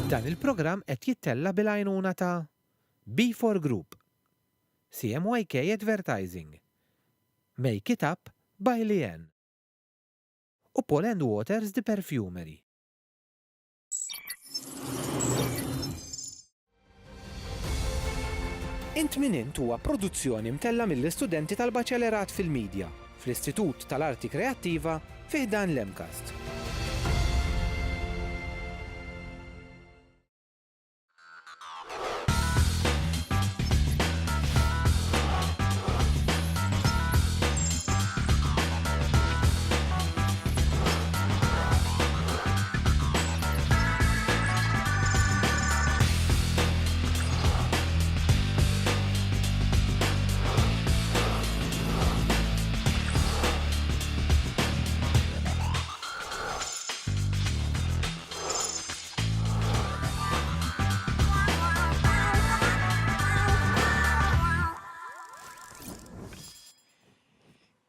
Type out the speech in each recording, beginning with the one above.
Dan il-programm qed jittella bil-għajnuna ta' B4 Group, CMYK Advertising, Make It Up by Lien u Paul & Waters The Perfumery. Int min int huwa produzzjoni mtella mill-istudenti tal-Baċelerat fil-Midja fl-Istitut tal-Arti Kreattiva fih dan l-Emcast.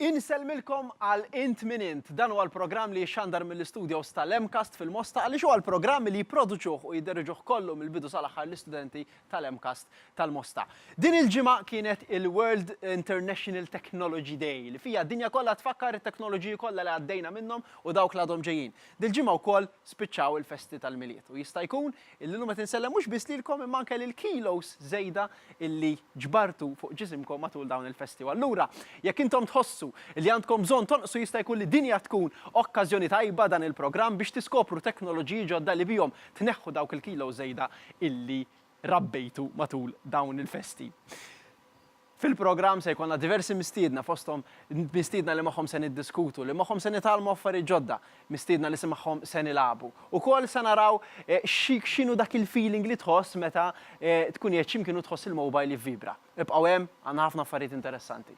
Inselmilkom għal Int min Int. Dan huwa l-programm li jxandar mill-istudios tal-Emcast fil-Mosta għaliex huwa l-programm li jipproduċuh u jidderġuh kollu mill-bidu sal-aħħar l-istudenti tal-Emcast tal-Mosta. Din il-ġimgħa kienet il-World International Technology Day li fija d-dinja kollha tfakkar it-teknoloġiji kollha li għaddejna minnhom u dawk li għadhom ġejjin. Dil-ġimgħa wkoll spiċċaw il-festi tal-miliet u jista' jkun illum qed insellem mhux biss lilkom imma anke lil-kilos żejda illi ġbartu fuq ġisimkom matul dawn il-festi. Allura jekk intom tħossu li għandkom bżonn tonqsu jista' jkun li dinja tkun okkażjoni tajba dan il-programm biex tiskopru teknoloġiji ġodda li bihom tneħħu dawk il-kilo żejda illi rabbejtu matul dawn il-festi. Fil-programm se jkollna diversi mistiedna fosthom mistiedna li magħhom se niddiskutu, li magħhom se nitgħallmu affarijiet ġodda, mistiedna li magħhom se nilagħbu. Ukoll se naraw x'inhu dak il-feeling li tħoss meta tkun jgħid x'imkien tħoss il-mobile jivvibra. Ibqgħu hemm għandna ħafna affarijiet interessanti.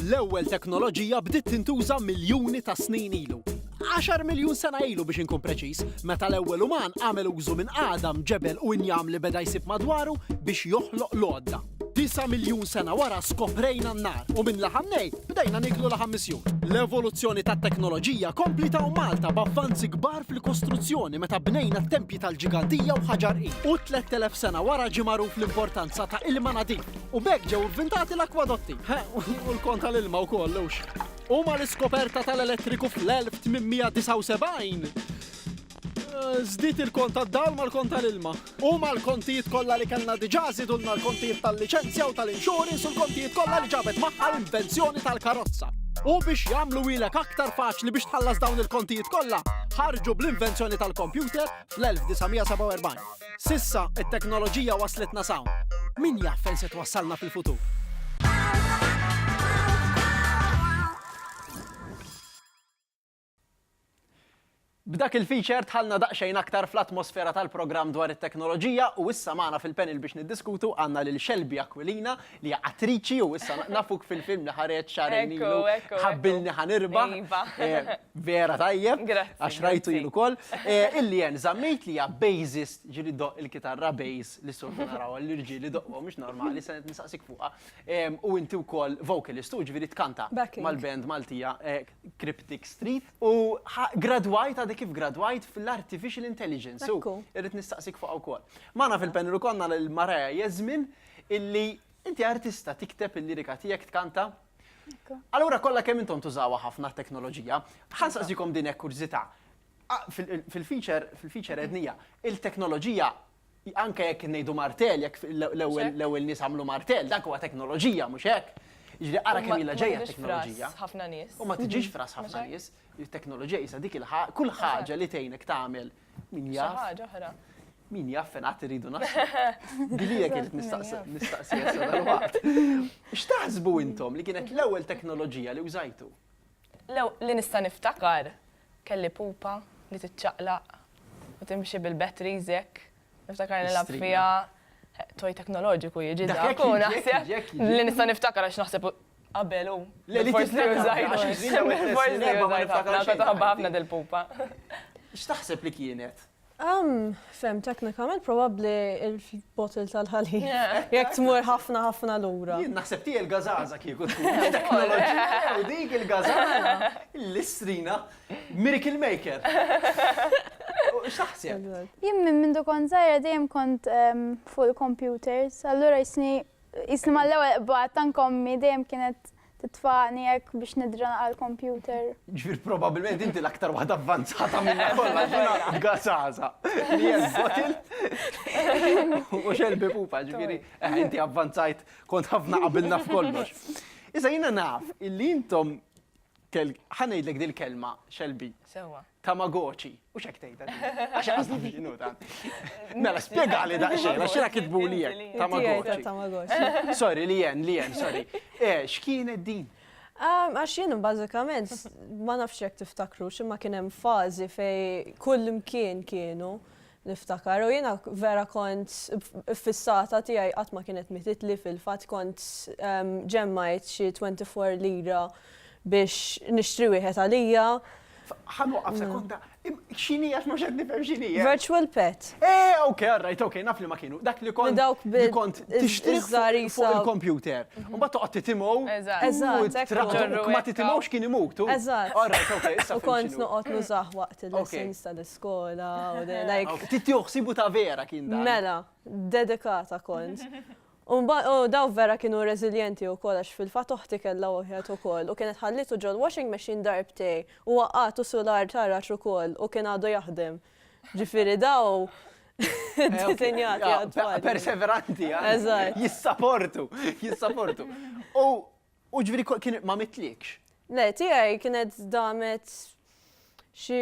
L-ewwel teknoloġija bdiet tintuża miljuni ta' snin ilu. 10 miljun sena ilu biex inkun preċiż, meta l-ewwel uman għamel użu minn Adam, ġebel u injam li beda jsib madwaru biex joħloq l-għodda. 9 miljun sena wara skoprejna n-nar u minn laħam nej bdejna niklu laħam misjun. L-evoluzzjoni tat-teknoloġija komplita u Malta b'avvanzi kbar fil-kostruzzjoni meta bnejna t-tempji tal-ġigantija u ħaġar u 3000 sena wara ġie magħruf l-importanza ta' ilma nadif u bekk ġew inventati l-akwadotti. U l-kont tal-ilma wkoll lux. Huma l-iskoperta tal-elettriku fl-1879. Żdiet il-kont tad-dawl mal-kont tal-ilma. Huma l-kontijiet kollha li kellna diġà żidulna l-kontijiet tal-liċenzja u tal-insurance u l-kontijiet kollha li ġabet magħha l-invenzjoni tal-karozza. U biex jagħmlu ilek aktar faċli biex tħallas dawn il-kontijiet kollha, ħarġu bl-invenzjoni tal-kompjuter fl-1947. Sissa it-teknoloġija waslitna sawn. Min jaf fejn se twassalna fil-futur? B'dak il-feature tħallna daqsxejn aktar fl-atmosfera tal-programm dwar it-teknoloġija u issa magħna fil-panel biex niddiskutu għandna lil Shelby Aquilina li hija attriċi u issa nafuk fil-film li ħareġ xahrejn ilu ħabbilni ħanirba. Vera tajjeb, għax rajtu jien ukoll. Illien żammejt li hija bassist ġieli doq il-kitarra bass li soltu naraw l-irġieli doqgħu mhux normali se nistaqsik fuqha. U inti wkoll vocalist u ġifieri tkanta mal-band Maltija Cryptic Street u gradwajt kif gradwajt fil-Artificial Intelligence. Irrid nistaqsik fuq wkoll. Magħna fil-panel konna lil Maraja Jasmin illi inti artista tikteb il-lirika tiegħek tkanta. Allura kollha kemm intom tużawha ħafna teknoloġija, ħansaqsikom din hekk kurżità. Fil-feature ednija, il-teknoloġija anke jekk ngħidu martell, jekk l-ewwel nies għamlu martell, dak huwa teknoloġija mhux hekk. Jiġri ara kemm ilha ġejja teknoloġija. Ħafna nies. U ma tiġix fras ħafna nies. Il-teknoloġija isa dik kull ħaġa li tgħinek tagħmel min jaf. Ħaġa oħra. Min jaf fejn qatt iridu naħseb. Dilija kienet nistaqsija sa dal-waqt. X'taħsbu intom li kienet l-ewwel teknoloġija li użajtu? Li nista' niftakar kelli pupa li tiċċaqlaq u timxi bil-batteries hekk. Niftakar nilgħab fiha toj teknoloġiku jiġi dak u naħseb li nista' niftakar għax naħseb qabel u. Forsi li użajtu. Forsi li użajtu ħafna del-pupa. X'taħseb li kienet? Fem, teknikament probably il-bottle tal-ħalib. Jek tmur ħafna lura. Jien naħseb tiegħi l-gazaza kieku tkun teknoloġija u dik il-gazaza l-istrina miracle maker. X'taħseb? Jien minn kont żgħira dejjem kont fuq il-computers, allura jisni mal-ewwel baqgħet tankommi dejjem kienet titfaqni jekk biex nidra għal-computer. Ġifir probabbilment inti l-aktar waħda avvanzata minna kollha ġuna gazaza. Li bottle u xelbi pupa, ġifiri, inti avvanzajt kont ħafna qabilna f'kollox. Issa jiena naf illi intom ħanejdlek dil-kelma xelbi. Sewa. Tamagotchi. U xek tejta? Għax għazna xinu ta' mela, spiegali da' xejn, għax kitbu li jek. Tamagotchi. Sorry, li jen, sorry. X'kienet din? Għax jien bażikament ma nafx jekk tiftakru x'imma kien hemm fażi fej kull imkien kienu niftakar u jiena vera kont fis-sata tiegħi qatt ma kienet mititli fil-fatt kont ġemmajt xi 24 lira biex nixtri wieħed għalija. ħanwaqaf sekonda, x'inhi għax ma xed nifhem x'inhi. Virtual pet. Okay, alright, okay, naf li ma kienu. Dak li kont tixtri fuq il-computer. Mbagħad toqgħod titimgħu. Eżatt. Ma titimgħux kien imutu. Eżatt. Alright, okay, issa u kont noqgħod nużah waqt il-lessons tal-iskola u like. Titjuħsibu ta' vera kien dan. Mela, dedikata kont. U daw vera kienu reżiljenti u kollax fil-fat uħti kella uħjat u koll u kienet ħallitu ġol washing machine darbtej u waqqatu solar taraċ u koll u kien għadu jaħdem. Ġifiri daw disenjati għadfall. Perseveranti, jissaportu. U ġifiri kien ma mitlikx? Le, tijaj kienet damet xi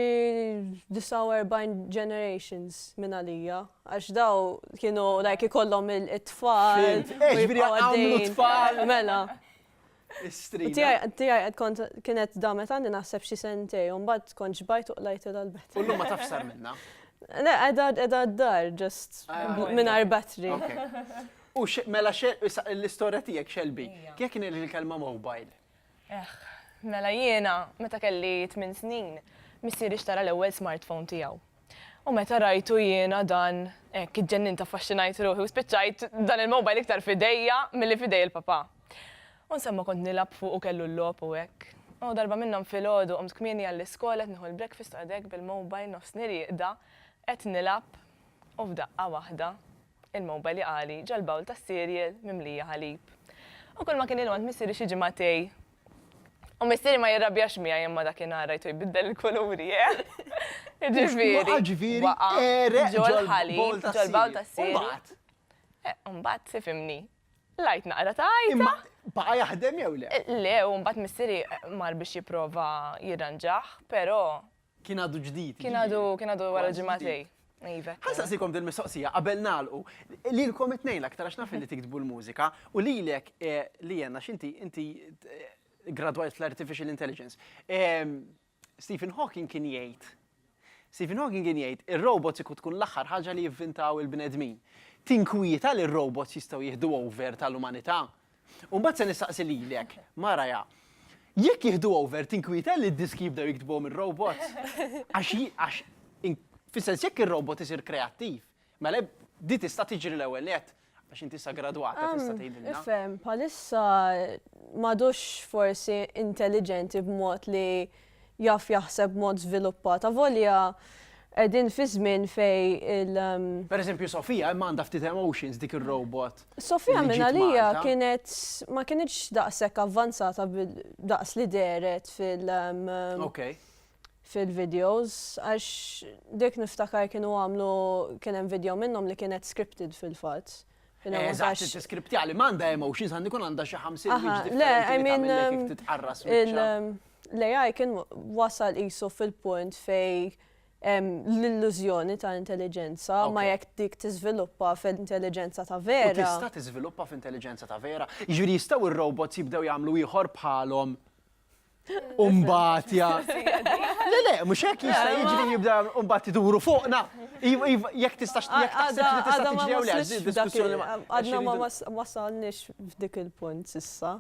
49 generations minn għalija, għax daw kienu ikollhom it-tfal. Ġifieri għamlu tfal. Mela. Istrina. Tiegħi kienet damet għandi naħseb xi sentej, u mbagħad kont ġbajt u qlajt il-bett. U llum ma tafsar minnha? Le, qiegħda d-dar, just mingħajr battery. U mela l-istorja tiegħek xelbi, kif kien il-kelma mobile? Mela jiena meta kelli 8 snin. Missier ixtara l-ewwel smartphone tiegħu. U meta rajtu jiena dan, ġenninta affaxxinajt ruħi u spiċċajt dan il-mobile iktar fidejja milli fidej il-papa. U nsemma kont nilab fuq u kellu l-logħob u hekk. U darba minnhom filgħodu qomt kmieni għall-iskola qed nieħu l-breakfast għadek bil-mobile nofsni rieqda qed nilab u f'daqqa waħda il-mobile jaqali ġal-bawl tas-cereal mimlija ħalib. U kull ma kien ilwant missieri xi ġimagħtej. U missieri ma jirrabjax mija jemma dakinhar rajtu jbiddel il-kuluri, Ġifieri, ġol-ħalib, ġol-bawl tas-cereal. Mbagħad sifimni. Lajt naqra tajta. Baqa' jaħdem jew le? Le, u mbagħad missieri mar biex jipprova jirranġaħ, però kien għadu ġdid. Kien għadu wara ġimagħtej. Ħansaqsikom dil-mistoqsija qabel nagħlqu. Lilkom it-tnejn aktar għax naf li tiktbu l-mużika u lilek li jenna x'inti gradwajt fl-Artificial Intelligence. Stephen Hawking kien jgħid, ir-robots ikun tkun l-aħħar ħaġa li jivvintaw il-bnedmin. Tinkwieta li r-robots jistgħu jieħdu over tal-umanità. U mbagħad se nistaqsi lilek, Maraja, jekk jieħdu over tinkwieta li d-diski jibdew jiktbuhom ir-robots? Għax fis-sens jekk ir-robot isir kreattiv, mela di tista' tiġri l-ewwel nett. Għax inti sa gradwata tista' tgħidilna. Ifhem, bħalissa m'għadux forsi intelligenti b'mod li jaf jaħseb b'mod żviluppat. Avolja qegħdin fi żmien fej Pereżempju Sofija imma għandha ftit emotions dik ir-robot. Sofija minn għalija ma kienitx daqshekk avvanzata daqs li deret fil-videos, għax dik niftakar kienu għamlu kien hemm video minnhom li kienet scripted fil-fatt. Eżatt, t-skripti għalli manda emotions għandi kun għanda xi 50 Le, I mean, titħarras l-AI kien wasal qisu fil-punt fej l-illużjoni ta' intelligenza ma jekk dik tiżviluppa fil-intelligenza ta' vera. Tista' tiżviluppa f'intelligenza ta' vera. Jiġri jistgħu ir-robots jibdew jagħmlu ieħor bħalhom. Umbatja. Le, mhux hekk jista' jiġri jibda mbagħad iduru fuqna. Jekk tistax taħseb li tista' tiġri jew le diskussjoni. Għadna ma wasalniex f'dik il-punt issa.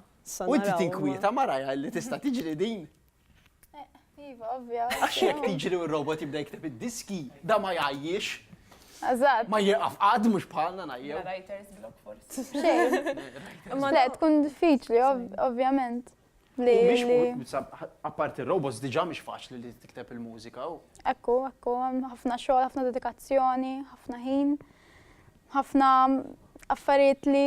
U inti tinkwieta Maraja li tista' tiġri din. Iva, ovvja. Għax jekk tiġri u r-robot jibda jikteb id-diski, da ma jgħajjix, Eżatt. ma jieqaf għad mux bħalna najjew. Writer's block forsi. Xejn. Le, tkun diffiċli, ovvjament. Li. Apparti il-robots diġa mhix faċli li tikteb il-mużika. Ekku, ħafna xogħol, ħafna dedikazzjoni, ħafna ħin, ħafna affarijiet li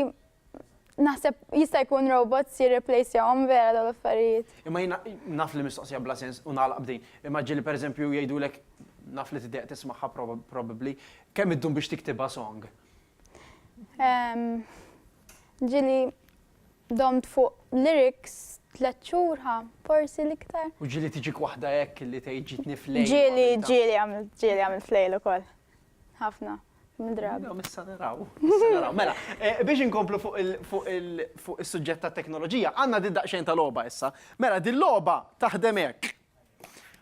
naħseb jista' jkun robots jirreplacjahom vera dawn l-affarijiet. Imma jina naf li mistoqsija bla sens u nagħlaq bdejn. Imma ġieli pereżempju jgħidulek naf li tiddeq tismagħha probably kemm iddum biex tiktibha song. Ġili domt fuq lyrics 3 xhurha, forsi l-iktar. U ġieli tiġik waħda hekk li tgħidġitni flejl. Ġieli għamil flejl ukoll. Ħafna. Midrabi. Missa naraw. Mela, biex inkomplu fuq il-suġġett ta' teknoloġija, għandna din daqsxejn ta' logħba issa. Mela, din logħba taħdem hekk.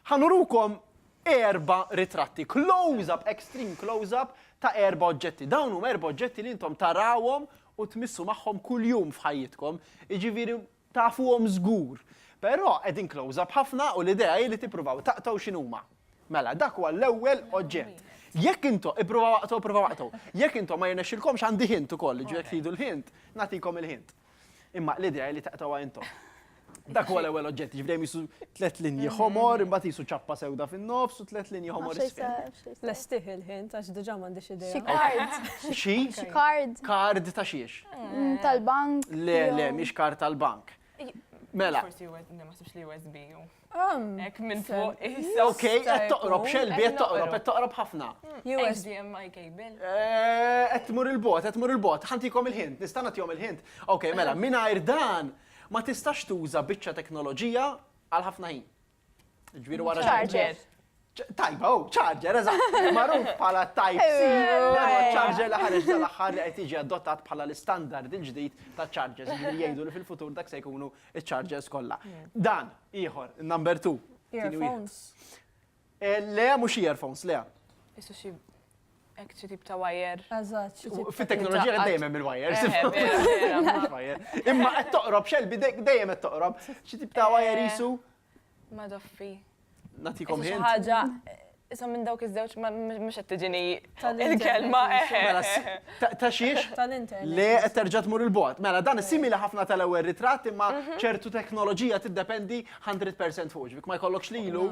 Ħanurukom 4 ritratti, close-up, extreme close-up ta' 4 oġġetti. Dawn huma 4 oġġetti li intom tarawhom u tmissu magħhom kuljum f'ħajjitkom, jiġifieri tafuhom żgur. Però qegħdin close-up ħafna u l-idea hi li tippruvaw taqtaw x'inhuma. Mela, dak huwa l-ewwel oġġett. Jekk intom ipprova waqtu. Jekk intom ma jirnexxilkomx għandi hint ukoll, ġiek tridu l-hint, nagħtikom il-hint. Imma l-idea li taqtawha intom. Dak huwa l-ewwel oġġett, ġifieri jisu 3 linji ħomor, imbagħad jisu ċappa sewda fin-nofs u 3 linji ħomor isfel. Lestih il-ħint, għax diġà m'għandix idea. Xi card. Xi? Card. Kard ta' xiex. Tal-bank. Le, mhix kard tal-bank. Mela. Forsi ma sibx li USB. Ek minn fuq. Okej, qed toqrob xelbi, qed toqrob ħafna. HDMI cable. Qed tmur il-bot, ħantikom il-hint, nista' nagħtihom il-hint. Okej, mela, mingħajr dan ma tistax tuża biċċa teknoloġija għal ħafna ħin. Ġbir wara Charger. Tajba, charger, eżatt. Magħruf bħala Type-C. Charger li ħareġ dal-aħħar li qed jiġi adottat bħala l-istandard il-ġdid ta' chargers li jgħidu li fil-futur dak se jkunu iċ-chargers kollha. Dan ieħor, number 2. Earphones. Le mhux earphones, le. Issu xi hekk xi tip ta' wire. Eżatt. Fit-teknoloġija dejjem hemm il-wires. Imma qed toqrob xelbi dejjem qed toqrob. Xi tip ta' wire isu? Ma doffi. Natikom Xi hint. ħaġa issa minn dawk iż-żewġ mhux qed tiġini il-kelma. Mela, ta' xiex? Tal-internet. Le qed terġa' tmur il-bot. Mela dan simili ħafna tal-ewwel ritratt imma ċertu teknoloġija tiddependi 100% fuq ġvik ma jkollokx lilu.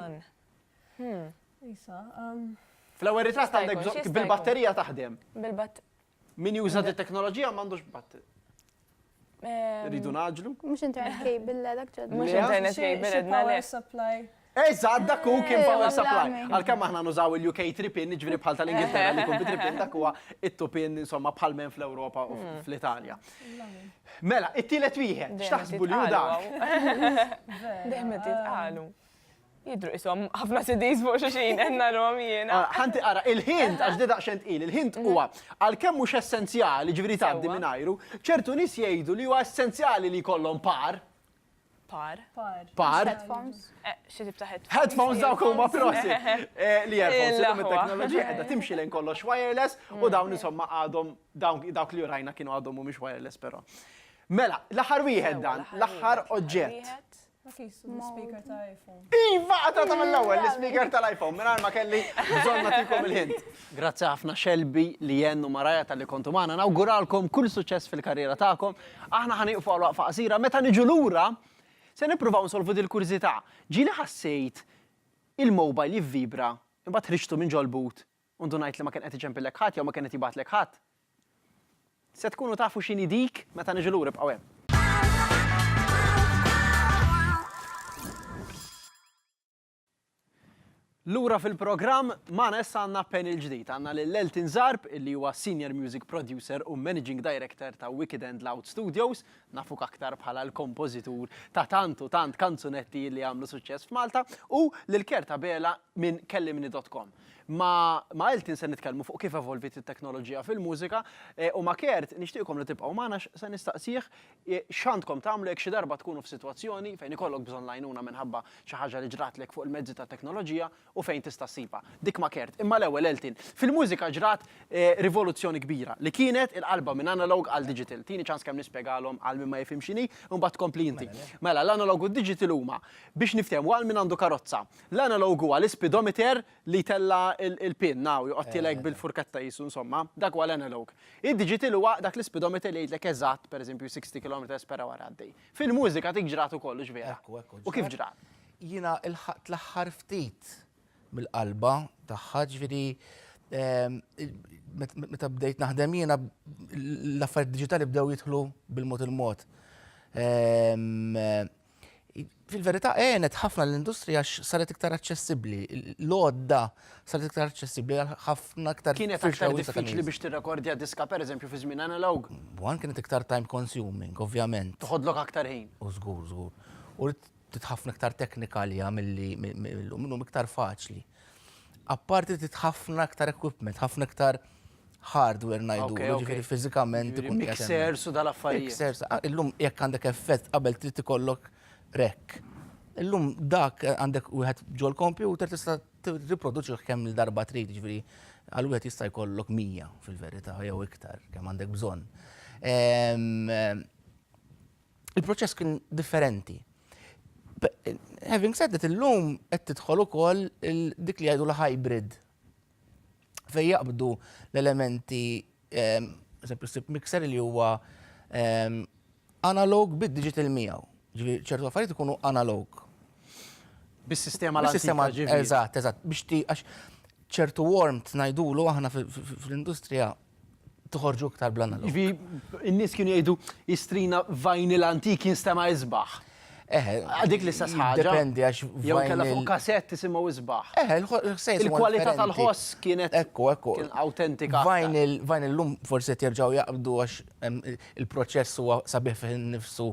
Isa, Fl-ewwel ritratt għandek bżonn bil-batterija taħdem. Bil-batt. Min juża dit-teknoloġija m'għandux batterija. Ridu naġlu? Mhux internet cable, le dak ġodda. Mhux internet cable edna le. power supply. Eżatt, dak hu kien power supply. blami. Għalkemm aħna nużaw il-UK tripin, ġifieri bħal tal-Ingilterra li kun tripin dak huwa it-tupin insomma bħal men fl-Ewropa u fl-Italja. Mela, it-tielet wieħed, x'taħsbu li hu dak? Dejjem titqalu. Jidru isom ħafna CDs fuq xulxin qed narhom jiena. Ħanti ara, il-hint għax dida xent il-hint huwa għalkemm mhux essenzjali ġifieri tgħaddi Sewwa. minn ajru, ċertu nies jgħidu li huwa essenzjali li jkollhom par. Par. Headphones. Xi tip ta' Headphones dawk huma prosi. Li earphones, Il-laħwa. illum it-teknoloġija qiegħda timxi lejn kollox wireless u dawn insomma għadhom dawk li rajna kienu għadhom mhumiex wireless però. Mela, l-aħħar wieħed dan, l-aħħar oġġett. Speaker ta' iPhone. Iva, għata ta' mill-ewwel, l-speaker tal-iPhone, minn ma kelli bżonn nagħtikom il-hint. Grazzi ħafna Shelby li jennu Maraja tal-li kontu magħna, nawguralkom kull suċċess fil-karriera tagħkom. Aħna ħaniqfu għal waqfa qasira, meta niġu lura se nippruvaw nsolvu dil-kurżità. Ġieli ħassejt il-mobile jivvibra, imbagħad ħriġtu minn ġolbut, u ngħid li ma kien qed iġempilek ħadd jew ma kien qed ibatlek ħadd. Se tkunu tafu x'inhi dik meta niġu lura bqgħu hemm. Lura fil-programm ma nessa għandna panel ġdid. Għandna l-Elton Zarb, illi huwa Senior Music Producer u Managing Director ta' Wicked and Loud Studios, nafuk aktar bħala l-kompożitur ta' tant kanzunetti li għamlu suċċess f'Malta, u l-Kerta Bela minn kellimni.com. Ma Elton se nitkellmu fuq kif evolvit it-teknoloġija fil-mużika u ma Kert nixtieqkom li tibqgħu magħna se nistaqsih x'għandkom tagħmlu jekk xi darba tkunu f'sitwazzjoni fejn ikollok bżonn lajnuna minħabba xi ħaġa li ġratlek fuq il-mezzi ta' teknoloġija u fejn tista' ssibha. Dik ma kert. Imma l-ewwel Eltin. Fil-mużika ġrat rivoluzzjoni kbira li kienet il-qalba minn analog għal digital. Tieni ċans kemm nispjegalhom għal min ma jifhim x'inhi u mbagħad tkompli inti. Mela l-analog u d-digital huma biex niftehmu għal min għandu karozza. L-analog huwa l-speedometer li tella il-pin naw joqgħodtilek bil-furketta jisu insomma, dak huwa l-analog. Id-digital huwa dak l-speedometer li jgħidlek eżatt, pereżempju 60 km/h għaddej. Fil-mużika tik ġrat ukoll ġvera. U kif ġrat? Jiena il-ħat l-aħħar ftit mill-qalba tagħha ġifieri meta bdejt naħdem jiena l-affarijiet diġitali bdew jidħlu bil-mod il-mod. Fil-verità għenet ħafna l-industrija saret iktar aċċessibbli. L-għodda saret iktar aċċessibbli għal ħafna iktar. Kienet aktar diffiċli biex tirrekordja diska pereżempju fi żmien analog. Wan kienet iktar time consuming, ovvjament. Toħodlok aktar ħin. U żgur. U titħafna iktar teknikalja minnhom iktar faċli. Apparti titħafna iktar equipment, ħafna iktar hardware ngħidu, ġifieri fiżikament. Mixers u dal-affarijiet. Illum jekk għandek effett qabel trid ikollok rek. Illum dak għandek wieħed ġol computer tista' tirriproduċi kemm il-darba trid, ġifieri għal wieħed jista' jkollok 100 fil-verità jew iktar kemm għandek bżonn. Il-proċess kien differenti. Having said that, illum qed tidħol ukoll dik li jgħidu l-hybrid. Fejn jaqbdu l-elementi mixer li huwa analog bid-digital miegħu. Ġifieri ċertu affarijiet ikunu analog. Bis-sistema l-antika ġifieri. Eżatt. Biex għax ċertu warmth ngħidulu aħna fl-industrija toħorġu iktar bl-analog. In-nies kienu jgħidu jistrina vinyl antik jinstema' isbaħ. Dik l-istess ħaġa. Dependi għax jew kellha fuq kassett tisimgħu isbaħ. Il-kwalità Il-kwalità tal-ħoss kienet kien awtentika. Vinyl lum forsi qed jerġgħu jaqbdu għax il-proċess huwa sabiħ fih innifsu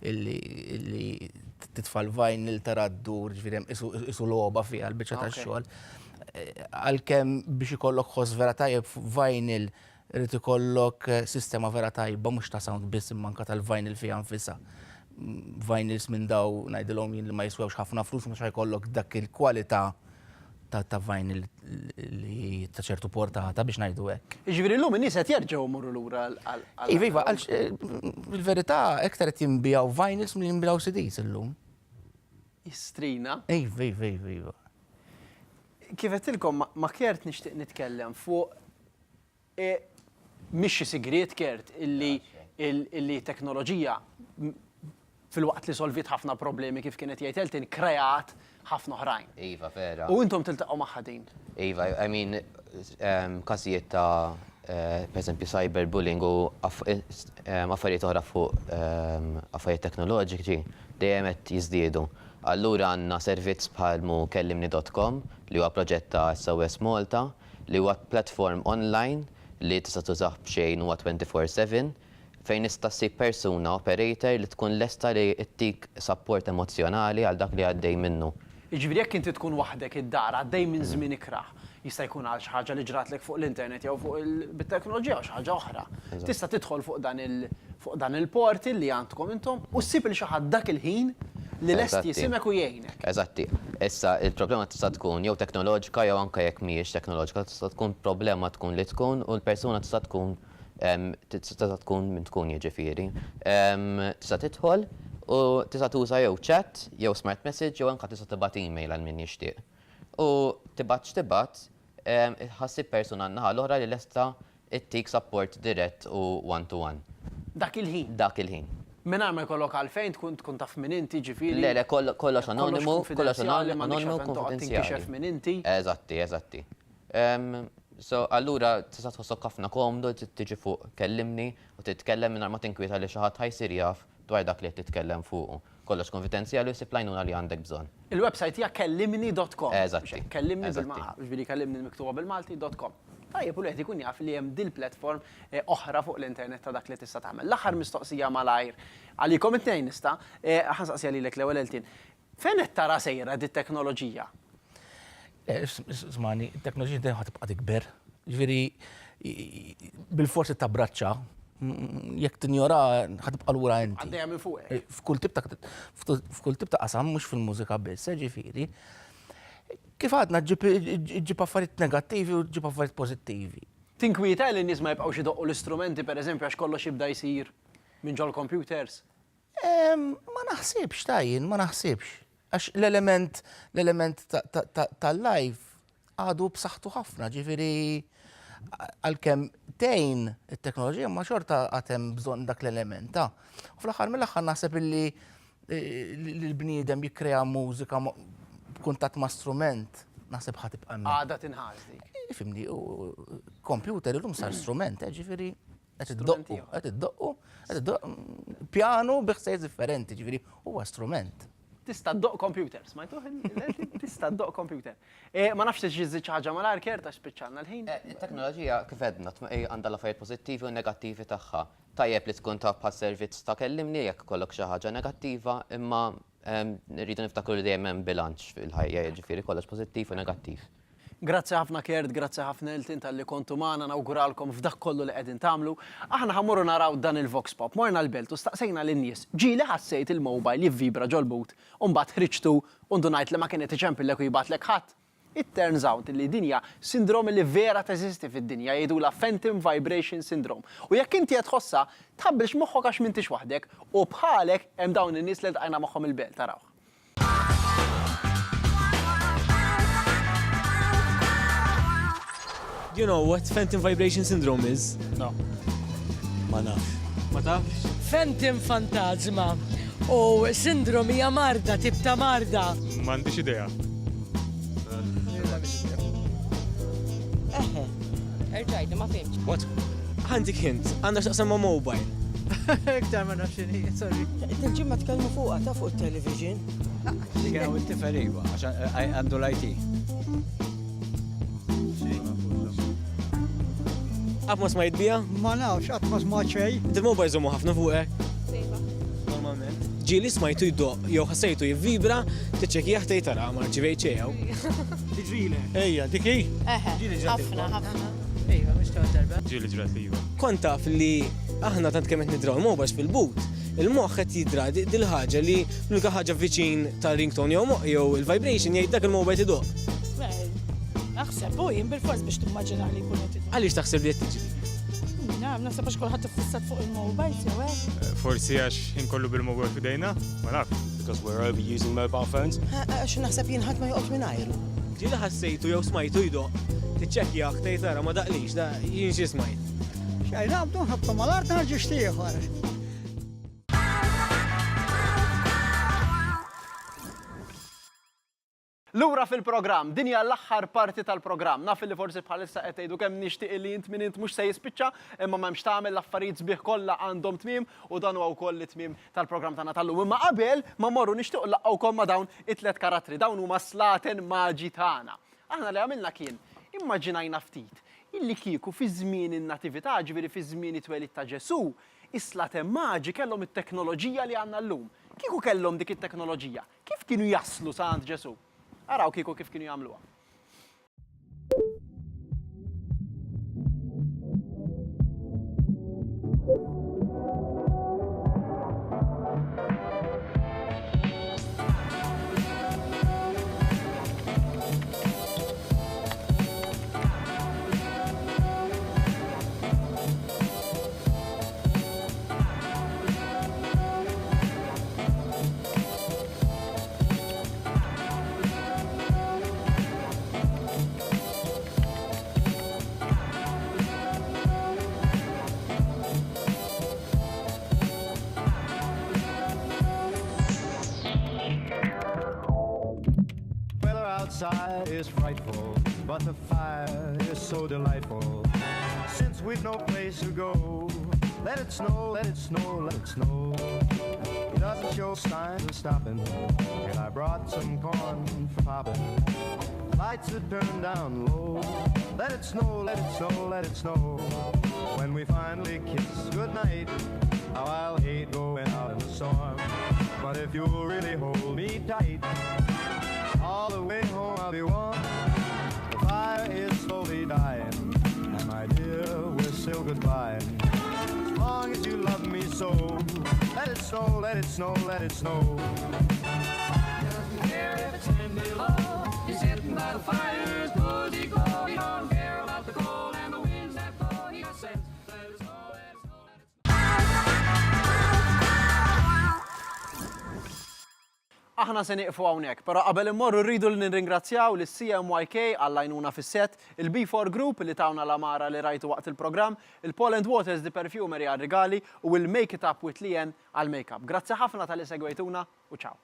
illi titfal vinyl taraddur, ġifieri isu logħba fiha l-biċċa tax-xogħol. Għalkemm biex ikollok ħoss vera tajjeb vinyl irid ikollok sistema vera tajba mhux ta' sound biss imma anke tal-vinyl fiha nfisha. Vinyls minn daw ngħidilhom jien li ma jiswewx ħafna flus mhux ħajkollok dak il-kwalità ta' vinyl li ta' ċertu portata biex ngħidu hekk. Jiġifieri llum in-nies qed jerġgħu mmorru lura għal. Iva, fil-verità iktar qed jinbijaw vinyls milli jinbijaw CDs illum. Jistrina. Iva. Kif qedtilkom ma kert nixtieq nitkellem fuq mhix sigriet kert illi teknoloġija fil-waqt li solvit ħafna problemi kif kienet jgħid Eltin kreat ħafna oħrajn. Iva, vera. U intom tiltaqgħu magħha din. Iva, I mean, każijiet ta' pereżempju cyberbullying u affarijiet oħra fuq affarijiet teknoloġiċi dejjem qed jiżdiedu. Allura għandna servizz bħalmu kellimni.com li huwa proġett ta' SOS Malta li huwa platform online li tista' tużah b'xejn huwa 24/7 fejn nista' ssib persuna operator li tkun lesta li ttik support emozjonali għal dak li għaddej minnu. Jiġifieri jekk inti tkun waħdek id-dar għaddej minn żmien ikraħ, jista' jkun għal xi ħaġa li ġratlek fuq l-internet jew fuq bit-teknoloġija u xi ħaġa oħra. Tista' tidħol fuq dan il-portal li għandkom intom u ssib il xi ħadd dak il-ħin li lest jisimek u jgħinek. Eżatti. Issa il-problema tista' tkun jew teknoloġika jew anke jekk mhijiex teknoloġika tista' tkun problema tkun li tkun u l-persuna tista' tkun minn tkun jiġifieri. Tista' tidħol u tista' tuża jew chat, jew smart message, jew anke tista' tibgħat email għal min jixtieq. U tibgħat ħassib persuna naħa l-oħra li lesta ittik support dirett u one-to-one. Dak il-ħin. Dak il-ħin. Mingħajr ma jkollok għalfejn tkun taf minn inti ġifieri. Le, kollox anonimu, kollox anonimu konfidenzjali minn inti. Eżatti. So, allura tista' tħossok ħafna komdu tiġi fuq kellimni u titkellem mingħajr ma tinkwieta li xi ħadd ħajsir jaf dwar dak li qed titkellem fuqu. Kollox konfidenzjali u ssib lajnuna li għandek bżonn. Il-website hija kellimni.com. Eżatti. Kellimni bil-Malti, ġifieri kellimni miktuba bil-Malti.com. Tajjeb u wieħed ikun jaf li hemm dil platform oħra fuq l-internet ta' dak li tista' tagħmel. L-aħħar mistoqsija malajr għalikom it-tnejn nista' ħansaqsija lilek l-ewwel Eltin. Fejn qed tara sejra dit-teknoloġija? Smani, it-teknoloġija dejjem ħatibqa' tikber. Ġifieri bil-forsi ta' braċċa, jekk tinjora ħatibqa' lura inti. Għaddejja minn fuq. F'kull tip ta' qasam mhux fil-mużika biss, ġifieri. Kif għadna ġib affarijiet negattivi u ġib affarijiet pożittivi. Tinkwieta li n-nies ma jibqgħux idoqqu l-istrumenti pereżempju għax kollox jibda jsir minn ġol computers. Ma naħsibx tajjin, ma naħsibx. Għax l-element tal-live għadu b'saħħtu ħafna, ġifieri għalkemm tgħin it-teknoloġija ma xorta għatem bżonn dak l-element. U fl-aħħar mill-aħħar naħseb illi l-bniedem jikkrea mużika b'kuntatt ma' strument, naħseb ħatibqa' hemm. Għada tinħass dik. Fimni, computer illum sar strument, ġifieri qed iddoqqu, pjanu biħsejs differenti, ġifieri huwa strument. Tista' ddoq computers, ma jtuħ tista' ddoq computer. Ma nafx tiġi ħaġa mal-ar kerta spiċċalna l-ħin. Il-teknoloġija kif edna għandha l-affarijiet pożittivi u negattivi tagħha. Tajjeb li tkun taf bħal servizz ta' kellimni jekk kollok xi ħaġa negattiva, imma rridu niftakru li dejjem hemm bilanċ fil-ħajja, jiġifieri kollox pożittiv u negattiv. Grazzi ħafna Kert, grazzi ħafna Eltin tal-li kontu magħna nawguralkom f'dak kollu li qegħdin tagħmlu. Aħna ħammurru naraw dan il-Vox Pop, morna l-belt u staqsejna lin-nies. Ġieli ħassejt il-mobile jivvibra ġol-but u mbagħad ħriġtu u ndunajt li ma kienet iċempillek u jibatlek ħadd. It turns out li dinja sindrom li vera teżisti fid-dinja jgħidula Phantom Vibration Syndrome. U jekk inti qed tħossha tħabbilx moħħok għax m'intix waħdek u bħalek hemm dawn in-nies li ltqajna magħhom il-belt tarawh. Do you know what Phantom Vibration Syndrome is? No. Ma nafx. Ma tafx? Phantom fantasma u sindrom hija marda, tip ta' marda. M'għandix idea. Erġajdi, ma fimx. What? Għandik hint, għandha x'taqsam ma' mobile. Iktar ma nafx inhi, sorry. Il-ġimma tkellmu fuqha ta' fuq it-television. Digaw it-tiferiwa, għax għandu l-IT. Għab ma smajt bija? Ma nafx, għat ma smajt xej. Il-mobile żommu ħafna fuqek. Normalment. Ġieli smajtu jiddoq, jew ħassejtu jivvibra, tiċċekkjah tgħid tara ma rċivejt xejn. Tiġrile. Ejja, dik hi? ħafna. Ejja, mhux ta' darba. Ġieli ġrat li iva. Kont taf li aħna tant kemm qed nidraw il-mobiles fil-but, il-moħħ qed jidra dil-ħaġa li l-unika ħaġa viċin tal-ringtone jew il-vibration jgħid dak il-mobile tidoq. Naħseb u jien bil-fors biex timmaġina li jkun qed Għaliex taħseb li qed tiġri? Naħseb għax kulħadd iffissat fuq il-mobile jew hekk. Forsi għax inkollu bil-mobile f'idejna? Ma nafx. Because we're overusing mobile phones. Għax naħseb jien ħadd ma joqgħod minn ajru. Ġieli ħassejtu jew smajtu jdoq, tiċċekkjah tgħid tara ma daqlix, da jien xi smajt. Xejn għabdu ħabta mal-art ħarġu xtieħor. Lura fil-programm, din hija l-aħħar parti tal-programm. Naf li forsi bħalissa qed tgħidu kemm nixtieq li int min int mhux se jispiċċa, imma m'hemmx tagħmel l-affarijiet sbieħ kollha għandhom tmiem u dan huwa wkoll it-tmiem tal-programm tagħna tal-lum. Imma qabel ma morru nixtieq laqgħukom ma' dawn it-tliet karattri, dawn huma slaten maġi tagħna. Aħna li għamilna kien immaġinajna ftit illi kieku fi żmien in-natività, ġifieri fi żmien it-twelid ta' Ġesu, is-slaten maġi kellhom it-teknoloġija li għandna llum. Kieku kellhom dik it-teknoloġija, kif kienu jaslu sa għand Ġesu? Araw kieku kif kienu jagħmluha. Outside is frightful, but the fire is so delightful. Since we've no place to go, let it snow, let it snow, let it snow. It doesn't show signs of stopping, and I brought some corn for popping. Lights are turned down low. Let it snow, let it snow, let it snow. When we finally kiss goodnight, how I'll hate going out in the storm. But if you'll really hold me tight, all the way home I'll be warm. The fire is slowly dying, and my dear, we're still goodbye. As long as you love me so, let it snow, let it snow, let it snow. Just hear if it's below, you sit aħna se nieqfu hawnhekk, però qabel immorru rridu li nirringrazzjaw lis CMYK għall-għajnuna fis-set, il-B4 Group li tawna l-amara li rajtu waqt il-programm, il-Poland Waters di Perfumery għal-rigali u il-Make It Up with Lien għal-makeup. Grazzi ħafna tal-li segwejtuna u ciao.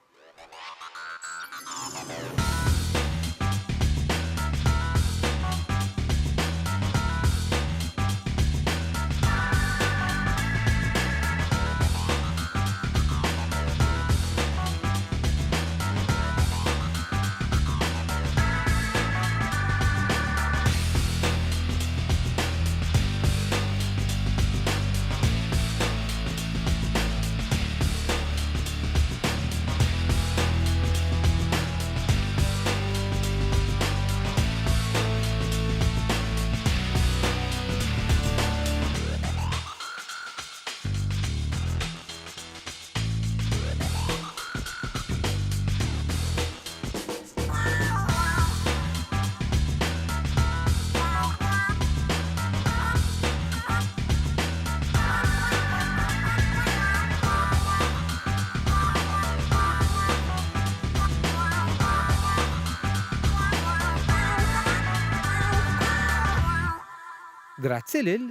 Grazzi lil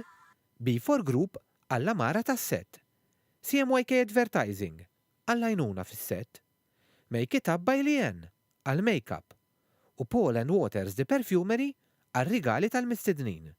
B4 Group għall-amara tas-set, CMYK Advertising għall-għajnuna fis-set, Make It Up by Lien għall-makeup u Poland Waters di Perfumery għal-rigali tal-mistednin.